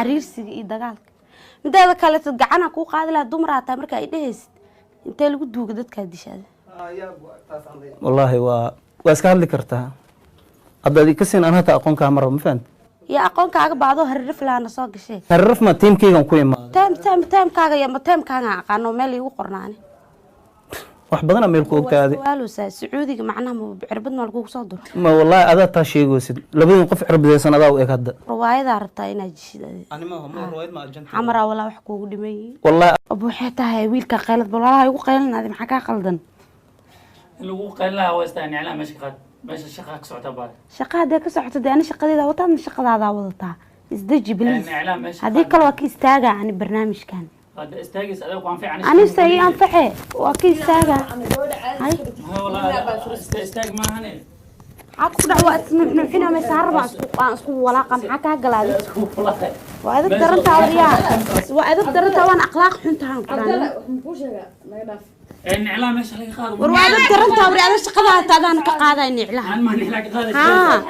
xariirsiga iyo dagaalka midaada kale gacana ku qaadi la dumaraata marka ay dhehaysid intee lagu duuga dadka dishaada wallahi waa iska hadli kartaa hadda ka siin aan hata aqoon ka maro ma fahant يا أقول كأجا بعضه هرف لنا صاق شيء هرف ما تيم كيغان كويما تام كأجا يا ما تام كأجا قانو مالي وقرناني wax badan meel ku ogtaade walo sacuudiga macnaha ma cirbadna lagu soo diro ma wallahi ada ta sheegaysid labadii qof cirbadaysan adaa u eg hadda riwaayada aragtaa inaad jishidade anima ma riwaayad ma ajanta xamara wala wax kuugu dhimay wallahi abu xitahay wiilka qaylad balalaha igu qaylanaadi maxaa ka qaldan lagu qaylaha waa istaan iclaan meesha shaqa ka socota baa shaqada ka socota ana shaqadeeda wataan shaqadaada wadataa isdaji bilis hadii kale waa ka istaaga ani barnaamijkan هذا استاجس أداك وعن في عن أنا سيء أنفعه وأكيد ساجا هاي والله استاج ما هني عقب دعوة اسمه فينا ما يسهر مع سوق ولا قام حكى قلادي وهذا درنت عوريا وهذا درنت وأنا أخلاق حنتها إن إعلام إيش اللي قاعد وهذا درنت عوريا هذا شقة تاذان كقاعدة إن إعلام أنا ما نحلاق هذا ها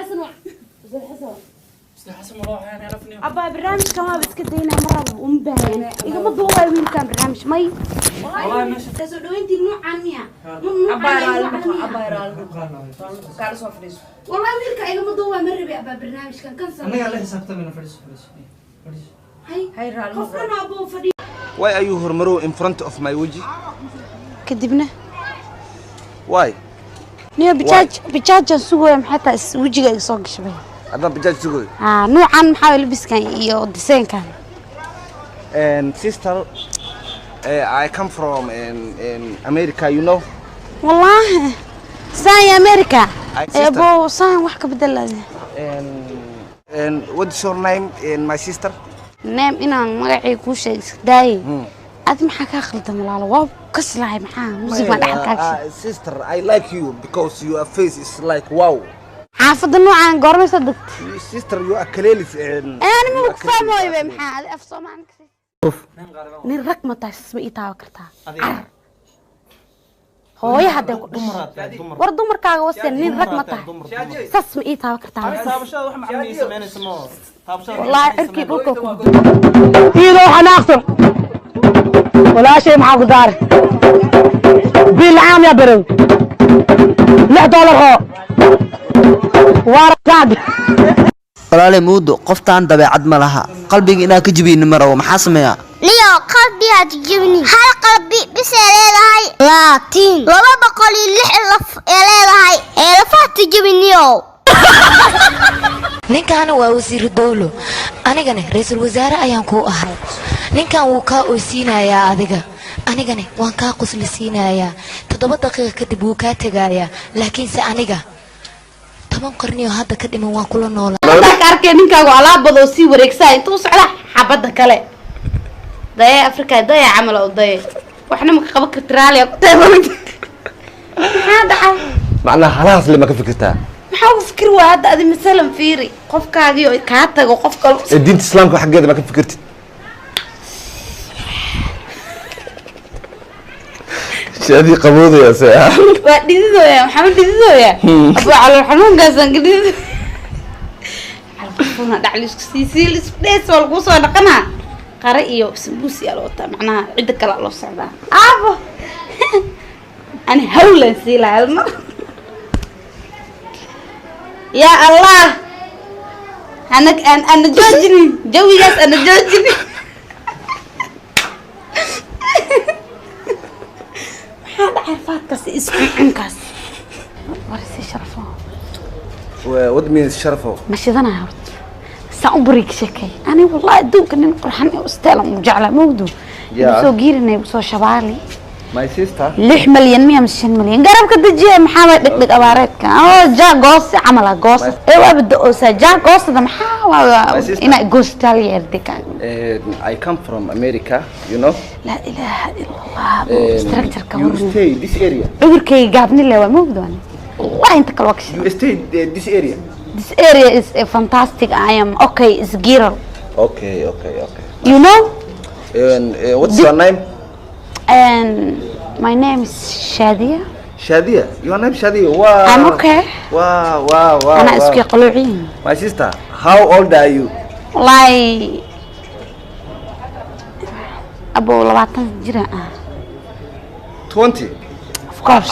حسن الله يعني عرفني أبا برنامج كمان بس كدينا مرة ومبين إذا ما ضوى وين كان برنامج مي والله ماشي تسولوا أنت نوع عنيا والله ملك إذا ما ضوى مرة بأبا برنامج كان كنسل أنا عليه حسابته من فريس هاي خفنا أبو فريد Why are you hormaro in front of my وجه كدبنا Why نيو بجاج سوى حتى وجهك يصق شوي هذا بجاج سوى نوعا محاول بس كان يو ديسين كان and sister I come from in America you know والله ساي أمريكا sister. أبو ساي وحكي بدل and what's your name in my sister نام إنا مرعي كوشة داي أدم حكا خلطة ملالا واب كسلاي محا موسيقى ما دحكاكش sister I like you because your face is like wow حافظ نوعا قرمي صدقت sister you are كليلس أنا ما بكفى موي بمحا هذا أفصو ما عنك اوف نين رقمة تاس اسمي إيتاوا كرتا هو يهدى ور دمر كاغا وسن نين رقمة تاس اسمي إيتاوا كرتا taabashada wax macaan sameynaysa ma taabashada والله عركي بوكو كيلو حناقصر ولا شيء مع قدار بالعام يا برو $6 هو وارد walaale muudo qoftaan dabeecad ma laha qalbiga inaa ka jibin maro maxaa sameeyaa ليو قلبي هتجيبني هل قلبي بس هاي لاتين لما بقولي لحلف هاي لفات تجيبنيو ninkan waa wasiir dawlo anigana ra'iisul wasaare ayaan ku ahay ninkan wuu ka oysiinayaa adiga anigana waan ka qoslaysiinayaa 7 daqiiqo kadib wuu ka tagayaa laakiin se aniga 10 qarniyo hadda ka dhiman waan kula noolaa dadka arkay ninkaagu alaabado si wareegsan intuu socda xabada kale daya afrika daya amal oo daya waxna ma qaba kartiraaliya ku taabay hada macnaha halaas lama ka fikirtaa maxaa fikir waa hada adi misalan fiiri qofkaagi oo ka tago qof kale diinta islaamka xageeda ma ka fikirtid شادي قبوضي يا سيدي وديدو يا محمد ديدو يا ابو على الحنون قاسن قديد عرفونا دعليس سيسيل سبيس والقوسو دقنا قرئيو سبوسي الوطا معناها عدة كلا الله صعبا ابو انا هولا سيلا المر يا الله انا جوجني جوي جاس انا جوجني هذا عرفات كاس اسمع كاس ورثي شرفه ودمي شرفه ماشي ذا انا سأبريك شكي انا والله دوك اني قرحني واستلم وجعله مودو سو غيرني وسو شبالي ماي سيستر 6 مليون 100 مش 5 مليون قرب كدجيه محاول دق اباريدك جا قوس عمل قوس ايوا بدو جا قوس محاول انا قوس تالي يردك I come from America you know لا اله الا الله استراكتر you stay this area عمركي قابني لي مودو انا والله انت كلوكش you stay this area This area is fantastic. I am okay. It's girl. okay You know? and what's your name And my name is Shadia. شادية your name شادية wow I'm okay. wow أنا اسمي قلوعين. my sister how old are you Like abo 20 jira ah 20 of course